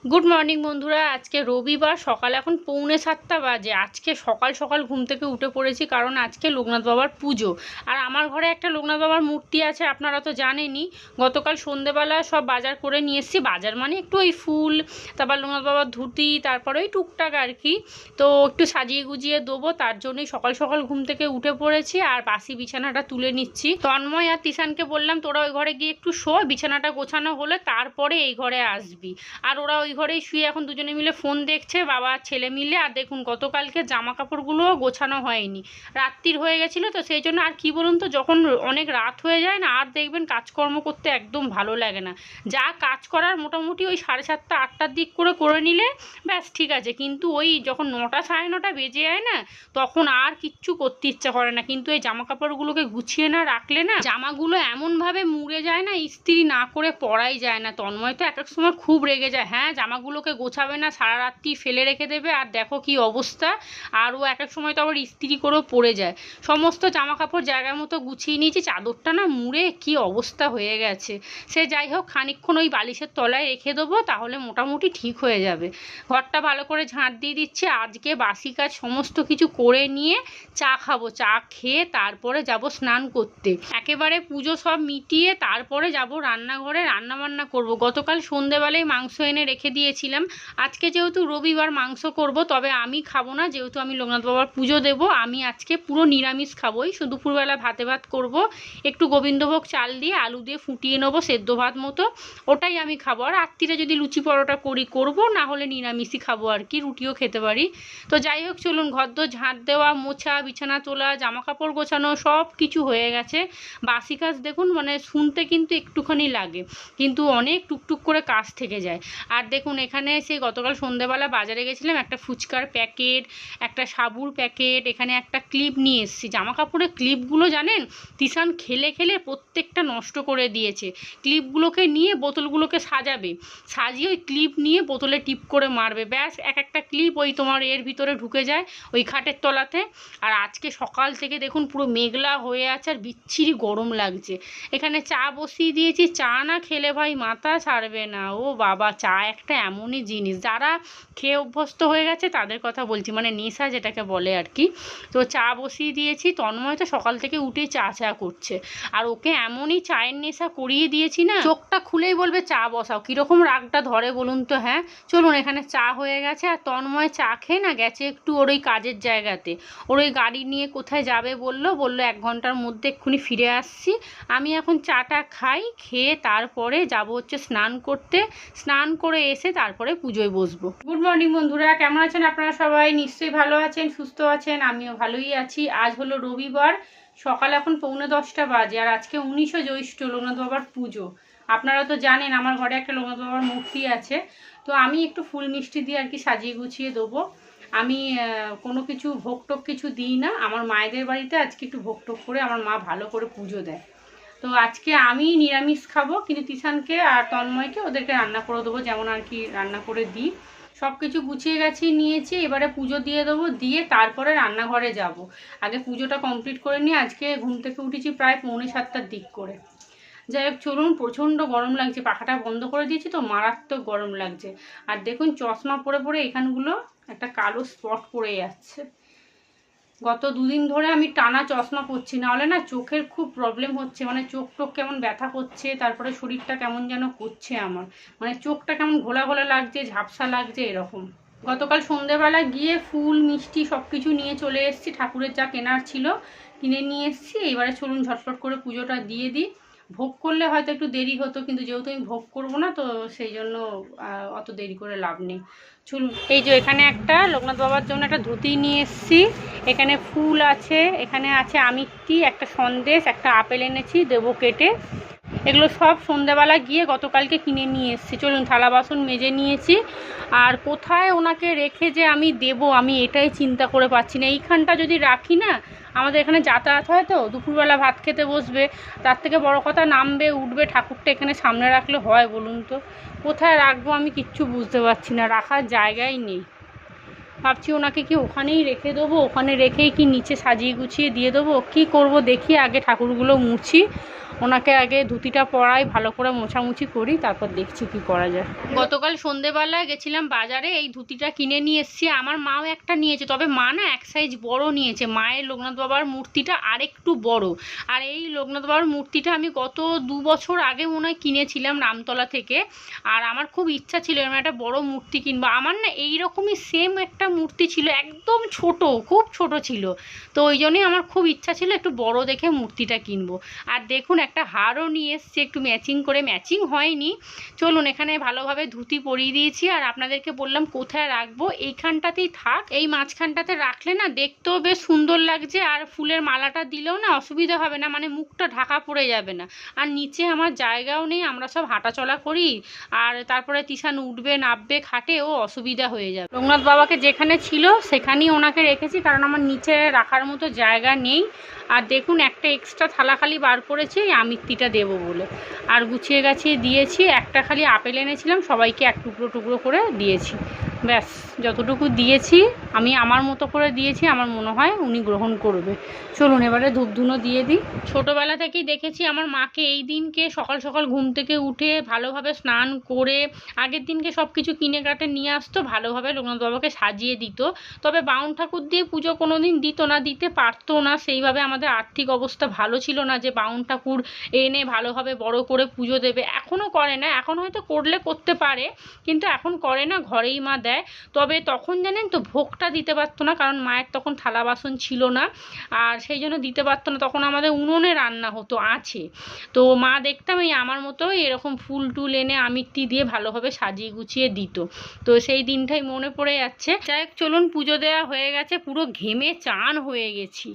Good morning বন্ধুরা। আজকে রবিবার, সকাল এখন 6:45 বাজে। আজকে সকাল সকাল ঘুম থেকে উঠে পড়েছি, কারণ আজকে লোকনাথ বাবার পুজো। আর আমার ঘরে একটা লোকনাথ বাবার মূর্তি আছে, আপনারা তো জানেনই। গতকাল সন্ধেবেলা সব বাজার করে নিয়ে এসেছি। বাজার মানে একটু ওই ফুল, তারপর লোকনাথ বাবার ধুতি, তারপরে ওই টুকটাক আর কি। তো একটু সাজিয়ে গুজিয়ে দেবো, তার জন্যই সকাল সকাল ঘুম থেকে উঠে পড়েছি। আর বাসি বিছানাটা তুলে নিচ্ছি। তন্ময় আর তিশানকে বললাম, তোরা ওই ঘরে গিয়ে একটু শো, বিছানাটা গোছানো হলে তারপরে এই ঘরে আসবি। আর ওরা ওই ঘরেই শুয়ে এখন দুজনে মিলে ফোন দেখছে, বাবা ছেলে মিলে। আর দেখুন, গতকালকে জামা কাপড়গুলোও গোছানো হয়নি, রাত্রির হয়ে গেছিলো। তো সেই জন্য আর কি বলুন তো, যখন অনেক রাত হয়ে যায় না, আর দেখবেন কাজকর্ম করতে একদম ভালো লাগে না। যা কাজ করার মোটামুটি ওই 7:30 8টার দিক করে নিলে ব্যাস ঠিক আছে। কিন্তু ওই যখন 9টা 9:30 বেজে যায় না, তখন আর কিচ্ছু করতে ইচ্ছা করে না। কিন্তু এই জামা কাপড়গুলোকে গুছিয়ে না রাখলে না, জামাগুলো এমনভাবে মুড়ে যায় না, ইস্ত্রি না করে পরাই যায় না। তন্ময় তো এক এক সময় খুব রেগে যায়, হ্যাঁ জামাগুলোকে গোছাবে না, সারা রাত্রি ফেলে রেখে দেবে, আর দেখো কি অবস্থা। আর ও এক এক সময় তো আবার ইস্ত্রি করেও পড়ে যায়। সমস্ত জামা কাপড় জায়গার মতো গুছিয়ে নিয়েছি, চাদরটা না মুড়ে কি অবস্থা হয়ে গেছে। সে যাই হোক, খানিকক্ষণ ওই বালিশের তলায় রেখে দেবো, তাহলে মোটামুটি ঠিক হয়ে যাবে। ঘরটা ভালো করে ঝাঁট দিয়ে দিচ্ছি। আজকে বাসি কাজ সমস্ত কিছু করে নিয়ে চা খাবো, চা খেয়ে তারপরে যাব স্নান করতে। একেবারে পুজো সব মিটিয়ে তারপরে যাব রান্নাঘরে, রান্নাবান্না করব। গতকাল সন্ধেবেলায় মাংস এনে রেখে দিয়েছিলাম। আজকে যেহেতু রবিবার মাংস করব, তবে আমি খাবো না, যেহেতু আমি লোকনাথ বাবার পুজো দেব। আমি আজকে পুরো নিরামিষ খাবো। এই শুধু দুপুরবেলা ভাতে ভাত করব, একটু গোবিন্দভোগ চাল দিয়ে আলু দিয়ে ফুটিয়ে নেবো সেদ্ধ ভাত মতো, ওটাই আমি খাবো। আর রাত্রিরে যদি লুচি পরোটা করব, না হলে নিরামিষই খাবো আর কি, রুটিও খেতে পারি। তো যাই হোক, চলুন, ঘরদোর ঝাঁট দেওয়া, মোছা, বিছানা তোলা, জামা কাপড় গোছানো সব কিছু হয়ে গেছে। বাসি কাজ দেখুন, মানে শুনতে কিন্তু একটুখানি লাগে, কিন্তু অনেক টুকটুক করে কাজ থেকে যায়। আর দেখুন, এখানে সেই গতকাল সন্ধ্যেবেলা বাজারে গেছিলাম, একটা ফুচকার প্যাকেট, একটা সাবুর প্যাকেট, এখানে একটা ক্লিপ নিয়ে এসেছি। জামা কাপড়ের ক্লিপগুলো জানেন, তিশান খেলে খেলে প্রত্যেকটা নষ্ট করে দিয়েছে। ক্লিপগুলোকে নিয়ে বোতলগুলোকে সাজাবে, সাজিয়ে ওই ক্লিপ নিয়ে বোতলে টিপ করে মারবে, ব্যাস এক একটা ক্লিপ ওই তোমার এর ভিতরে ঢুকে যায়, ওই খাটের তলাতে। আর আজকে সকাল থেকে দেখুন পুরো মেঘলা হয়ে আছে, আর বিচ্ছিরি গরম লাগছে। এখানে চা বসিয়ে দিয়েছি, চা না খেলে ভাই মাথা ছাড়বে না। ও বাবা, চা একটা এমনই জিনিস, যারা খেয়ে অভ্যস্ত হয়ে গেছে তাদের কথা বলছি, মানে নেশা যেটাকে বলে আর কি। তো চা বসিয়ে দিয়েছি। তন্ময় তো সকাল থেকে উঠেই চা চা করছে, আর ওকে এমনই চায়ের নেশা করিয়ে দিয়েছি না, চোখটা খুলেই বলবে চা বসাও। কীরকম রাগটা ধরে বলুন তো। হ্যাঁ চলুন, এখানে চা হয়ে গেছে। আর তন্ময় চা খেয়ে না গেছে একটু ওর ওই কাজের জায়গাতে, ওর ওই গাড়ি নিয়ে কোথায় যাবে বললো 1 ঘন্টার মধ্যে এক্ষুনি ফিরে আসছি। আমি এখন চাটা খাই, খেয়ে তারপরে যাব হচ্ছে স্নান করতে। স্নান করে এসে তারপরে পুজোয় বসবো। গুড মর্নিং বন্ধুরা, কেমন আছেন আপনারা সবাই? নিশ্চয়ই ভালো আছেন, সুস্থ আছেন, আমিও ভালোই আছি। আজ হলো রবিবার, সকাল এখন 9:45 বাজে। আর আজকে 19শে জ্যৈষ্ঠ, লোকনাথ বাবার পুজো। আপনারা তো জানেন আমার ঘরে একটা লোকনাথ বাবার মূর্তি আছে। তো আমি একটু ফুল মিষ্টি দিয়ে আর কি সাজিয়ে গুছিয়ে দেবো। আমি কোনো কিছু ভোগ টোগ কিছু দিই না। আমার মায়েদের বাড়িতে আজকে একটু ভোগ টোগ করে আমার মা ভালো করে পুজো দেয়। তো আজকে আমি নিরামিষ খাবো, কিন্তু তিশানকে আর তন্ময়কে ওদেরকে রান্না করে দেবো, যেমন আর কি রান্না করে দিই। সব কিছু গুছিয়ে গেছি নিয়েছি, এবারে পুজো দিয়ে দেবো, দিয়ে তারপরে রান্নাঘরে যাব। আগে পুজোটা কমপ্লিট করে নিয়ে, আজকে ঘুম থেকে উঠেছি প্রায় 6:45 দিক করে। যাই হোক, চলুন, প্রচণ্ড গরম লাগছে, পাখাটা বন্ধ করে দিয়েছি তো, মারাত্মক গরম লাগছে। আর দেখুন, চশমা পরে পরে এখানগুলো একটা কালো স্পট পড়ে যাচ্ছে। গত 2 দিন ধরে আমি টানা চশমা পরছি, নাহলে না চোখের খুব প্রবলেম হচ্ছে, মানে চোখ টোক কেমন ব্যথা করছে, তারপরে শরীরটা কেমন যেন করছে আমার, মানে চোখটা কেমন ঘোলা ঘোলা লাগছে, ঝাপসা লাগছে এরকম। গতকাল সন্ধেবেলা গিয়ে ফুল মিষ্টি সব কিছু নিয়ে চলে এসেছি, ঠাকুরের যা কেনার ছিল কিনে নিয়ে এসেছি। এবারে চলুন ঝটপট করে পুজোটা দিয়ে দিই। ভোগ করলে হয়তো একটু দেরি হতো, কিন্তু যেহেতু আমি ভোগ করবো না, তো সেই জন্য অত দেরি করে লাভ নেই। চলুন, এই যে এখানে একটা লোকনাথ বাবার জন্য একটা ধুতি নিয়ে এসেছি, এখানে ফুল আছে, এখানে আছে আমিত্তি, একটা সন্দেশ, একটা আপেল এনেছি দেবো কেটে। এগুলো সব সন্ধ্যাবেলা গিয়ে গতকালকে কিনে নিয়ে এসেছি। চলুন, থালা বাসন মেজে নিয়েছি। আর কোথায় ওনাকে রেখে যে আমি দেব, আমি এটাই চিন্তা করে পাচ্ছি না। এইখানটা যদি রাখি না, আমাদের এখানে যাতায়াত হয় তো, দুপুরবেলা ভাত খেতে বসবে, তার থেকে বড় কথা নামবে উঠবে, ঠাকুরটা এখানে সামনে রাখলে হয় বলুন তো? কোথায় রাখবো আমি কিচ্ছু বুঝতে পারছি না, রাখার জায়গাই নেই। ভাবছি ওনাকে কি ওখানেই রেখে দেবো, ওখানে রেখেই কি নিচে সাজিয়ে গুছিয়ে দিয়ে দেবো, কী করব দেখি। আগে ঠাকুরগুলো মুছি, ওনাকে আগে ধুতিটা পরাই, ভালো করে মোছামুছি করি, তারপর দেখছি কি করা যায়। গতকাল সন্ধেবেলায় গেছিলাম বাজারে, এই ধুতিটা কিনে নিয়ে এসেছি। আমার মাও একটা নিয়েছে, তবে মা না এক সাইজ বড় নিয়েছে। মায়ের লোকনাথ বাবার মূর্তিটা আরেকটু বড়। আর এই লোকনাথ বাবার মূর্তিটা আমি গত 2 বছর আগে মনে হয় কিনেছিলাম রামতলা থেকে। আর আমার খুব ইচ্ছা ছিল এরকম একটা বড় মূর্তি কিনবো। আমার না এইরকমই সেম একটা মূর্তি ছিল, একদম ছোট, খুব ছোট ছিল। তো ওই জন্যই আমার খুব ইচ্ছা ছিল একটু বড় দেখে মূর্তিটা কিনবো। আর দেখুন একটা হারও নিয়ে এসছি একটু ম্যাচিং করে, ম্যাচিং হয়নি। চলুন, এখানে ভালোভাবে ধুতি পরিয়ে দিয়েছি। আর আপনাদেরকে বললাম কোথায় রাখবো, এইখানটাতেই থাক। এই মাঝখানটাতে রাখলে না দেখতেও বেশ সুন্দর লাগছে, আর ফুলের মালাটা দিলেও না অসুবিধা হবে না, মানে মুখটা ঢাকা পড়ে যাবে না। আর নিচে আমার জায়গাও নেই, আমরা সব হাঁটাচলা করি, আর তারপরে তিশান উঠবে নামবে খাটে, ও অসুবিধা হয়ে যাবে। লোকনাথ বাবাকে যেখানে ছিল সেখানেই ওনাকে রেখেছি, কারণ আমার নিচে রাখার মতো জায়গা নেই। আর দেখুন একটা এক্সট্রা থালা খালি বার করেছি এই আমিত্তিটা দেবো বলে, আর গুছিয়ে গাছিয়ে দিয়েছি। একটা খালি আপেল এনেছিলাম, সবাইকে এক টুকরো টুকরো করে দিয়েছি, ব্যাস যতটুকু দিয়েছি আমি আমার মতো করে দিয়েছি, আমার মনে হয় উনি গ্রহণ করবে। চলুন এবারে ধূপধুনো দিয়ে দিই। ছোটোবেলা থেকেই দেখেছি আমার মাকে এই দিনকে সকাল সকাল ঘুম থেকে উঠে ভালোভাবে স্নান করে আগের দিনকে সব কিছু কিনে কাটে নিয়ে আসতো, ভালোভাবে লোকনাথ বাবাকে সাজিয়ে দিত। তবে বাউন ঠাকুর দিয়ে পুজো কোনো দিন দিত না, দিতে পারতো না, সেইভাবে আমাদের আর্থিক অবস্থা ভালো ছিল না যে বাউন ঠাকুর এনে ভালোভাবে বড় করে পুজো দেবে। এখনও করে না, এখন হয়তো করলে করতে পারে, কিন্তু এখন করে না, ঘরেই মা দেয়। তবে তখন জানেন তো ভোগটা দিতে পারতো না, কারণ মায়ের তখন থালা বাসন ছিল না, আর সেই জন্য দিতে পারতো না। তখন আমাদের উনুনে রান্না হতো, আছে। তো মা দেখতাম এই আমার মতো এরকম ফুল টুল এনে আমিত্তি দিয়ে ভালোভাবে সাজিয়ে গুছিয়ে দিত। তো সেই দিনটাই মনে পড়ে যাচ্ছে। যাই হোক চলুন, পুজো দেওয়া হয়ে গেছে, পুরো ঘেমে চান হয়ে গেছি।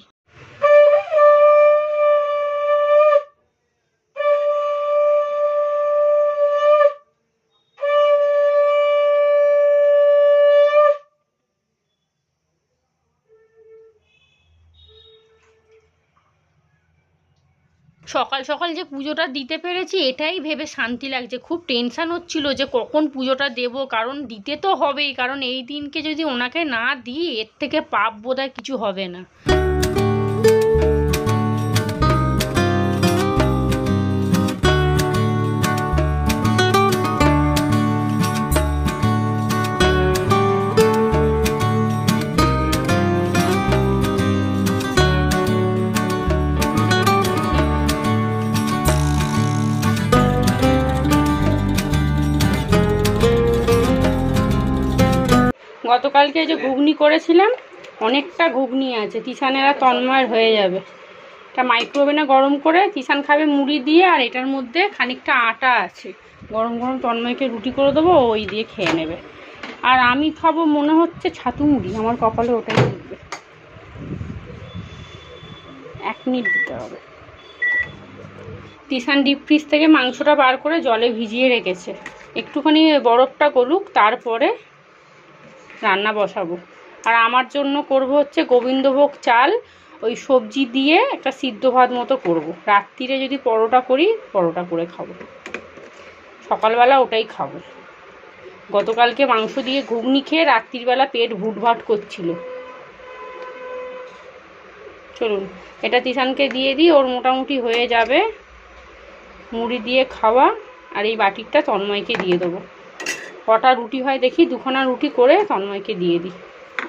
সকাল সকাল যে পুজোটা দিতে পেরেছি এটাই ভেবে শান্তি লাগছে। খুব টেনশান হচ্ছিল যে কখন পুজোটা দেব, কারণ দিতে তো হবেই, কারণ এই দিনকে যদি ওনাকে না দিই এর থেকে পাপ বোধহয় কিছু হবে না। গতকালকে যে ঘুগনি করেছিলাম, অনেকটা ঘুগনি আছে, তিশানের আর তন্ময়ের হয়ে যাবে। এটা মাইক্রোওভেনে গরম করে তিশান খাবে মুড়ি দিয়ে, আর এটার মধ্যে খানিকটা আটা আছে, গরম গরম তন্ময়কে রুটি করে দেবো, ওই দিয়ে খেয়ে নেবে। আর আমি খাবো মনে হচ্ছে ছাতু মুড়ি, আমার কপালে ওটাই উঠবে। 1 মিনিট দিতে হবে। তিশান ডিপ ফ্রিজ থেকে মাংসটা বার করে জলে ভিজিয়ে রেখেছে, একটুখানি বরফটা গলুক, তারপরে রান্না বসাবো। আর আমার জন্য করব হচ্ছে গোবিন্দভোগ চাল, ওই সবজি দিয়ে একটা সিদ্ধ ভাত মতো করব। রাত্রিরে যদি পরোটা করি, পরোটা করে খাবো, সকালবেলা ওটাই খাবো। গতকালকে মাংস দিয়ে ঘুগনি খেয়ে রাত্রিবেলা পেট ভুটভাট করছিল। চলুন এটা তিশানকে দিয়ে দিই, ওর মোটামুটি হয়ে যাবে মুড়ি দিয়ে খাওয়া। আর এই বাটিরটা তন্ময়কে দিয়ে দেবো। কটা রুটি হয় দেখি, 2খানা রুটি করে তন্ময়কে দিয়ে দিই,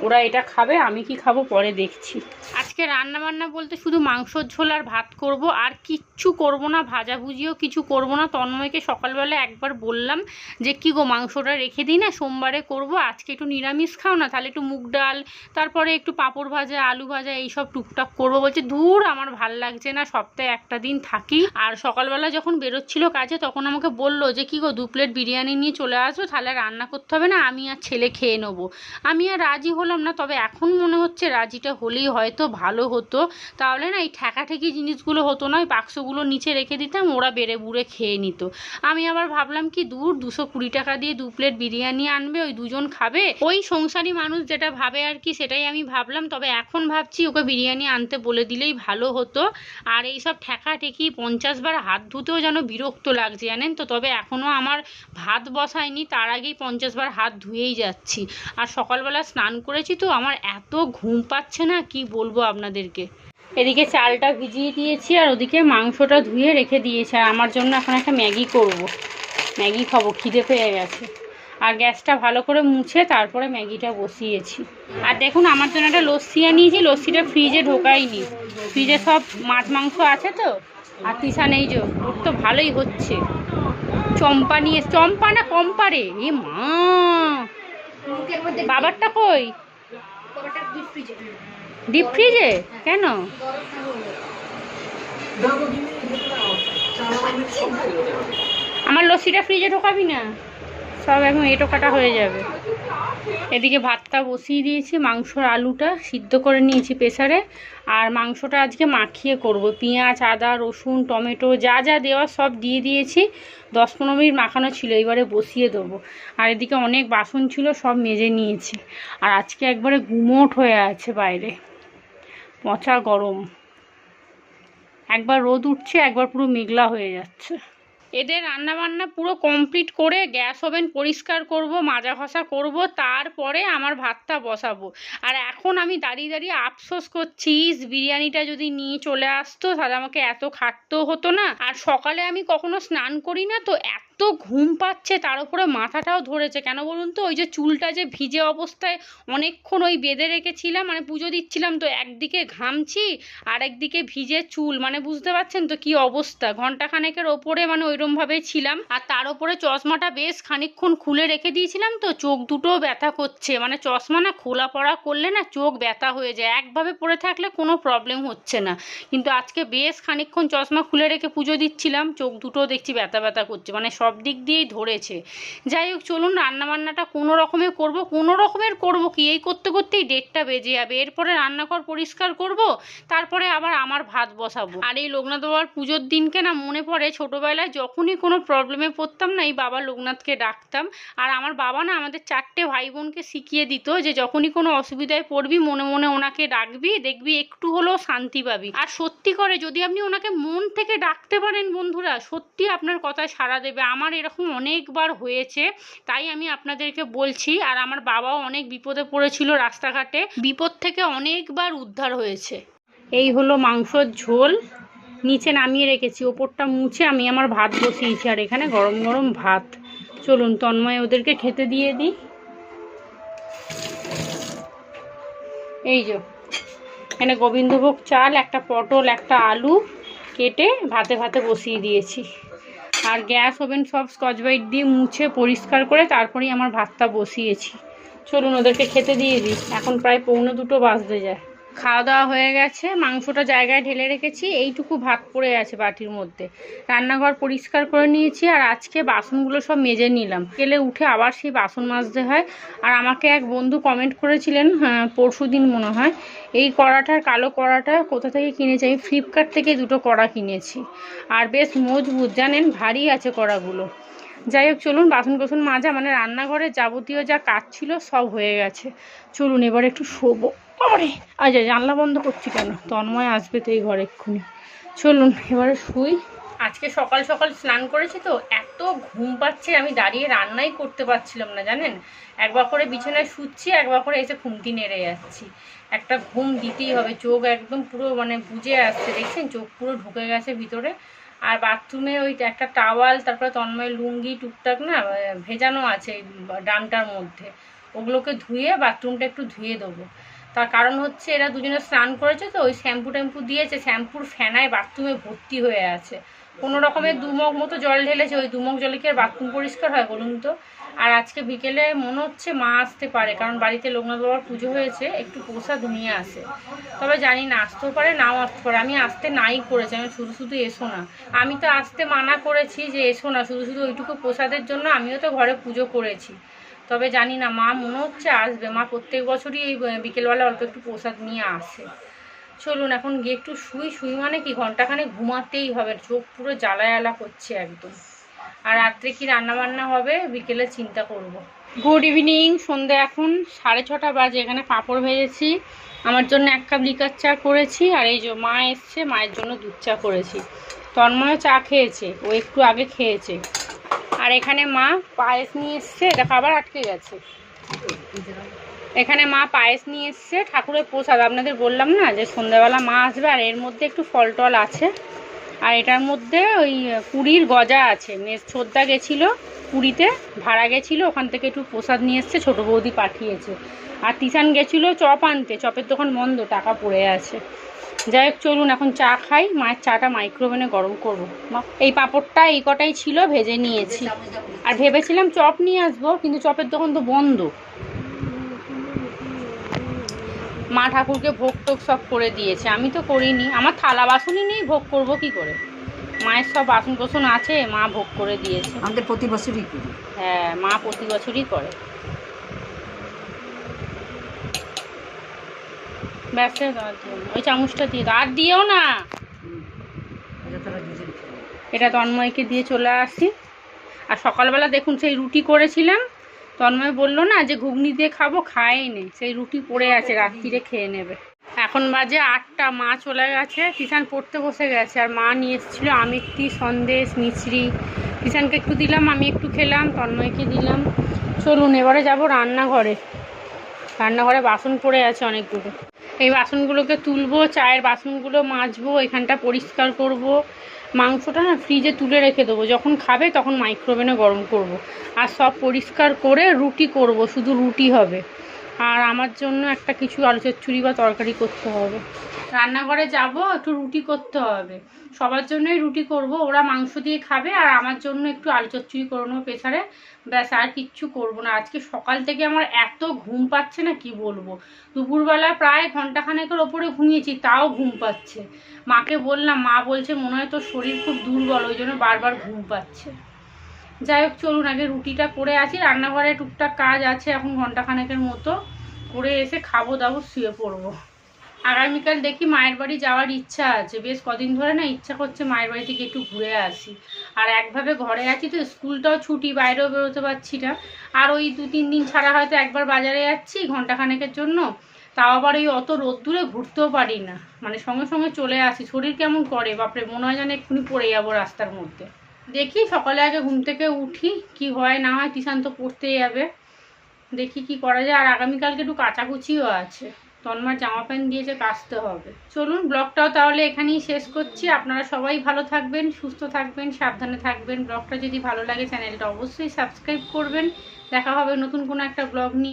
ওরা এটা খাবে, আমি কি খাবো পরে দেখছি। আজকে রান্না বান্না বলতে শুধু মাংসর ঝোল আর ভাত করব, আর কিচ্ছু করব না, ভাজাভুজিও কিছু করব না। তন্ময়কে সকালবেলা একবার বললাম যে কি গো মাংসটা রেখে দিই না, সোমবারে করব, আজকে একটু নিরামিষ খাও না, তাহলে একটু মুগ ডাল, তারপরে একটু পাঁপড় ভাজা, আলু ভাজা, এইসব টুকটাক করবো। বলছে ধুর আমার ভাল লাগছে না, সপ্তাহে একটা দিন থাকি। আর সকালবেলা যখন বেরোচ্ছিল কাজে তখন আমাকে বললো যে কি গো 2 প্লেট বিরিয়ানি নিয়ে চলে আসো, তাহলে রান্না করতে হবে না, আমি আর ছেলে খেয়ে নেবো। আমি আর রাজি হলাম না, তবে এখন মনে হচ্ছে রাজিটা হলেই হয়তো ভালো হতো, তাহলে না এই ঠেকাঠেকি জিনিসগুলো হতো না, ওই বাক্সগুলো নিচে রেখে দিতাম, ওরা বেড়ে বুড়ে খেয়ে নিত। আমি আবার ভাবলাম কি দূর 220 টাকা দিয়ে 2 প্লেট বিরিয়ানি আনবে, ওই 2 জন খাবে, ওই সংসারী মানুষ যেটা ভাবে আর কি, সেটাই আমি ভাবলাম। তবে এখন ভাবছি ওকে বিরিয়ানি আনতে বলে দিলেই ভালো হতো। আর এই সব ঠেকাঠেকি 50 বার হাত ধুতেও যেন বিরক্ত লাগছে জানেন তো। তবে এখনও আমার ভাত বসায়নি, তার আগেই 50 বার হাত ধুয়েই যাচ্ছি। আর সকালবেলা স্নান করেছি তো আমার এত ঘুম পাচ্ছে না, কি বলবো আপনাদেরকে। এদিকে চালটা ভিজিয়ে দিয়েছি আর ওদিকে মাংসটা ধুয়ে রেখে দিয়েছি। আর আমার জন্য এখন একটা ম্যাগি করব, ম্যাগি খাবো, খিদে পেয়ে গেছে। আর গ্যাসটা ভালো করে মুছে তারপরে ম্যাগিটা বসিয়েছি। আর দেখুন আমার জন্য একটা লস্যি আনিয়েছি, লস্যিটা ফ্রিজে ঢোকাইনি, ফ্রিজে সব মাছ মাংস আছে তো। আর তিশা নেই যে, ওর তো ভালোই হচ্ছে। চম্পা নিয়ে, চম্পা না কম্পারে, এ মা বাবারটা কই? ডিপ ফ্রিজে কেন? আমার লস্যিটা ফ্রিজে ঢোকাবি না, সব এখন এটো কাটা হয়ে যাবে। এদিকে ভাতটা বসিয়ে দিয়েছি, মাংসর আলুটা সিদ্ধ করে নিয়েছি প্রেসারে। আর মাংসটা আজকে মাখিয়ে করব, পেঁয়াজ আদা রসুন টমেটো যা যা দেওয়া সব দিয়ে দিয়েছি। 10-15 মিনিট মাখানো ছিল, এবারে বসিয়ে দেবো। আর এদিকে অনেক বাসন ছিল, সব মেজে নিয়েছি। আর আজকে একবারে গুমোট হয়ে আছে বাইরে, পচা গরম, একবার রোদ উঠছে একবার পুরো মেঘলা হয়ে যাচ্ছে। এদের রান্নাবান্না পুরো কমপ্লিট করে গ্যাস ওভেন পরিষ্কার করব, মাজা ঘষা করব, তারপরে আমার ভাতটা বসাবো। আর এখন আমি দাঁড়িয়ে দাঁড়িয়ে আফসোস করছি, বিরিয়ানিটা যদি নিয়ে চলে আসতো তাহলে আমাকে এত খাটতেও হতো না। আর সকালে আমি কখনো স্নান করি না তো, এত ঘুম পাচ্ছে, তার উপরে মাথাটাও ধরেছে। কেন বলুন তো, ওই যে চুলটা যে ভিজে অবস্থায় অনেকক্ষণ ওই বেঁধে রেখেছিলাম, মানে পুজো দিচ্ছিলাম তো, একদিকে ঘামছি আর একদিকে ভিজে চুল, মানে বুঝতে পারছেন তো কি অবস্থা। ঘন্টাখানেকের ওপরে মানে ওইরমভাবে ছিলাম। আর তার উপরে চশমাটা বেশ খানিকক্ষণ খুলে রেখে দিয়েছিলাম তো, চোখ দুটোও ব্যথা করছে। মানে চশমা না খোলা পড়া করলে না চোখ ব্যথা হয়ে যায়, একভাবে পরে থাকলে কোনো প্রবলেম হচ্ছে না, কিন্তু আজকে বেশ খানিকক্ষণ চশমা খুলে রেখে পুজো দিচ্ছিলাম, চোখ দুটোও দেখছি ব্যথা ব্যথা করছে, মানে সব দিক দিয়েই ধরেছে। যাই হোক চলুন, রান্নাবান্নাটা কোনো রকমের করব, কোনো রকমের করব কি, এই করতে করতেই 1:30টা বেজে যাবে। এরপরে রান্নাঘর পরিষ্কার করব, তারপরে আবার আমার ভাত বসাবো। আর এই লোকনাথ বাবার পুজোর দিনকে না মনে পড়ে, ছোটোবেলায় যখনই কোনো প্রবলেমে পড়তাম না, এই বাবা লোকনাথকে ডাকতাম। আর আমার বাবা না আমাদের 4টে ভাই বোনকে শিখিয়ে দিত যে যখনই কোনো অসুবিধায় পড়বি মনে মনে ওনাকে ডাকবি, দেখবি একটু হলেও শান্তি পাবি। আর সত্যি করে যদি আপনি ওনাকে মন থেকে ডাকতে পারেন বন্ধুরা, সত্যি আপনার কথায় সাড়া দেবে। আমার এরকম অনেকবার হয়েছে, তাই আমি আপনাদেরকে বলছি। আর আমার বাবাও অনেক বিপদে পড়েছিল রাস্তাঘাটে, বিপদ থেকে অনেকবার উদ্ধার হয়েছে। এই হলো মাংসর ঝোল, নিচে নামিয়ে রেখেছি, ওপরটা মুছে আমি আমার ভাত বসিয়েছি। আর এখানে গরম গরম ভাত। চলুন তন্ময় ওদেরকে খেতে দিয়ে দিই। এই যে এখানে গোবিন্দভোগ চাল, একটা পটল, একটা আলু কেটে ভাতে ভাতে বসিয়ে দিয়েছি। আর গ্যাস ওভেন সব স্কচ ব্রাইট দিয়ে মুছে পরিষ্কার করে তারপরেই আমার ভাতটা বসিয়েছি। চলুন ওদেরকে খেতে দিয়ে দিই, এখন প্রায় 1:45 বাজতে যায়। খাওয়া দাওয়া হয়ে গেছে, মাংসটা জায়গায় ঢেলে রেখেছি, এইটুকু ভাত পড়ে আছে বাটির মধ্যে। রান্নাঘর পরিষ্কার করে নিয়েছি, আর আজকে বাসনগুলো সব মেজে নিলাম। গেলে উঠে আবার সেই বাসন মাজতে হয়। আর আমাকে এক বন্ধু কমেন্ট করেছিলেন, হ্যাঁ পরশুদিন মনে হয়, এই কড়াটার, কালো কড়াটা কোথা থেকে কিনেছি। আমি ফ্লিপকার্ট থেকে 2টো কড়া কিনেছি, আর বেশ মজবুত, জানেন ভারী আছে কড়াগুলো। যাই হোক চলুন, বাসন কোসন মাজা মানে রান্নাঘরে যাবতীয় যা কাজ ছিল সব হয়ে গেছে। চলুন এবার একটু শোবো। আরে আজ জানলা বন্ধ করছি কেন, তন্ময় আসবে তো এই ঘরে এক্ষুনি। চলুন এবারে শুই। আজকে সকাল সকাল স্নান করেছি তো, এত ঘুম পাচ্ছে, আমি দাঁড়িয়ে রান্নাই করতে পারছিলাম না জানেন। একবার করে বিছানায় শুচ্ছি, একবার করে এসে খুন্তি নেড়ে যাচ্ছি। একটা ঘুম দিতেই হবে, চোখ একদম পুরো মানে বুজে আসছে, দেখছেন চোখ পুরো ঢুকে গেছে ভিতরে। আর বাথরুমে ওই একটা টাওয়াল, তারপরে তন্ময় লুঙ্গি টুকটাক না ভেজানো আছে ডানটার মধ্যে, ওগুলোকে ধুয়ে বাথরুমটা একটু ধুয়ে দেবো। তার কারণ হচ্ছে এরা দুজনে স্নান করেছে তো, ওই শ্যাম্পু ট্যাম্পু দিয়েছে, শ্যাম্পুর ফেনায় বাথরুমে ভর্তি হয়ে আছে। কোনো রকমের 2 মগ মতো জল ঢেলেছে, ওই 2 মগ জলে কি আর বাথরুম পরিষ্কার হয় বলুন তো। আর আজকে বিকেলে মনে হচ্ছে মা আসতে পারে, কারণ বাড়িতে লোকনাথ বাবার পুজো হয়েছে, একটু প্রসাদ নিয়ে আসে। তবে জানি না, আসতেও পারে নাও আসতে পারে। আমি আসতে নাই করেছি, আমি শুধু শুধু এসো না, আমি তো আসতে মানা করেছি যে এসো না, শুধু শুধু ওইটুকু প্রসাদের জন্য আমিও তো ঘরে পুজো করেছি। তবে জানি না, মা মনে হচ্ছে আসবে, মা প্রত্যেক বছরই এই বিকেলবেলা অল্প একটু প্রসাদ নিয়ে আসে। চলুন এখন গিয়ে একটু শুই মানে কি, ঘন্টাখানে ঘুমাতেই হবে, চোখ পুরো জ্বালা করছে একদম। আর রাত্রে কি রান্নাবান্না হবে বিকেলে চিন্তা করব। গুড ইভিনিং, সন্ধ্যে এখন 6:30 বাজে। এখানে পাঁপড় ভেজেছি, আমার জন্য 1 কাপ লিকার চা করেছি। আর এই যে মা এসছে, মায়ের জন্য দুধ চা করেছি। তন্ময় চা খেয়েছে, ও একটু আগে খেয়েছে। আর এখানে মা পায়েস নিয়ে এসছে, দেখো আবার আটকে গেছে। এখানে মা পায়েস নিয়ে এসছে, ঠাকুরের প্রসাদ। আপনাদের বললাম না যে সন্ধ্যাবেলা মা আসবে, আর এর মধ্যে একটু ফল টল আছে, আর এটার মধ্যে ওই পুরীর গজা আছে। ছোদ্দা গেছিলো পুরীতে, ভাড়া গেছিলো, ওখান থেকে একটু প্রসাদ নিয়ে এসছে, ছোটো বৌদি পাঠিয়েছে। আর তিশান গেছিলো চপ আনতে, চপের দোকান বন্ধ, টাকা পড়ে আছে। যাই হোক চলুন এখন চা খাই। মায়ের চাটা মাইক্রোওভেনে গরম করবো। এই পাঁপড়টা এই কটাই ছিল, ভেজে নিয়েছি। আর ভেবেছিলাম চপ নিয়ে আসবো, কিন্তু চপের দোকান তো বন্ধ। মা ঠাকুরকে ভোগ টোগ সব করে দিয়েছে, আমি তো করিনি। আমার থালা বাসনই নেই, ভোগ করবো কি করে? মায়ের সব বাসন কোসন আছে, মা ভোগ করে দিয়েছে। আমাদের প্রতি বছরই করি। হ্যাঁ, মা প্রতি বছরই করে। ব্যাস, ওই চামচটা দিয়ে দাও, আর দিও না। এটা তন্ময়কে দিয়ে চলে আসি। আর সকালবেলা দেখুন সেই রুটি করেছিলাম, তন্ময় বললো না যে ঘুগনি দিয়ে খাবো, খায়নি, সেই রুটি পড়ে আছে, রাত্রিরে খেয়ে নেবে। এখন বাজে 8টা, মা চলে গেছে, কিষান পড়তে বসে গেছে। আর মা নিয়ে এসেছিলো আমিত্তি, সন্দেশ, মিছরি। কিষানকে একটু দিলাম, আমি একটু খেলাম, তন্ময়কে দিলাম। চলুন এবারে যাব রান্নাঘরে। রান্নাঘরে বাসন পড়ে আছে অনেকগুলো, এই বাসনগুলোকে তুলবো, চায়ের বাসনগুলো মাজবো, এখানটা পরিষ্কার করব। মাংসটা না ফ্রিজে তুলে রেখে দেবো, যখন খাবে তখন মাইক্রোওভেনে গরম করব। আর সব পরিষ্কার করে রুটি করব, শুধু রুটি হবে। আর আমার জন্য একটা কিছু আলু চচ্চড়ি বা তরকারি করতে হবে। রান্নাঘরে যাব, একটু রুটি করতে হবে। সবার জন্যই রুটি করব, ওরা মাংস দিয়ে খাবে, আর আমার জন্য একটু আলু চচ্চড়ি করে নেবো প্রেসারে, ব্যাস। আর কিচ্ছু করব না। আজকে সকাল থেকে আমার এত ঘুম পাচ্ছে না, কি বলবো। দুপুরবেলা প্রায় ঘন্টাখানেকের ওপরে ঘুমিয়েছি, তাও ঘুম পাচ্ছে। মাকে বললাম, মা বলছে মনে হয় তোর শরীর খুব দুর্বল, ওই জন্য বারবার ঘুম পাচ্ছে। যাই হোক চলুন আগে রুটিটা করে আসি। রান্নাঘরে টুকটাক কাজ আছে, এখন ঘন্টাখানেকের মতো করে এসে খাবো দাবো, শুয়ে পড়বো। আগামীকাল দেখি মায়ের বাড়ি যাওয়ার ইচ্ছা আছে, বেশ কদিন ধরে না ইচ্ছা করছে মায়ের বাড়ি থেকে একটু ঘুরে আসি। আর একভাবে ঘরে আছি তো, স্কুলটাও ছুটি, বাইরেও বেরোতে পারছি না। আর ওই 2-3 দিন ছাড়া হয়তো একবার বাজারে যাচ্ছি ঘন্টাখানেকের জন্য, তাও আবার ওই অত রোদ্দুরে ঘুরতেও পারি না, মানে সঙ্গে সঙ্গে চলে আসি। শরীর কেমন করে বাপরে, মনে হয় যেন এক্ষুনি পড়ে যাবো রাস্তার মধ্যে। দেখি সকালে আগে ঘুম থেকে উঠি, কি হয় না হয়। তিশান তো পড়তেই যাবে, দেখি কি করা যায়। আর আগামীকালকে একটু কাচাকুচিও আছে, তন্মার জামা প্যান্ট দিয়েছে, কাচতে হবে। চলুন ব্লগটাও তাহলে এখানেই শেষ করছি। আপনারা সবাই ভালো থাকবেন, সুস্থ থাকবেন, সাবধানে থাকবেন। ব্লগটা যদি ভালো লাগে চ্যানেলটা অবশ্যই সাবস্ক্রাইব করবেন। দেখা হবে নতুন কোনো একটা ব্লগ নিয়ে।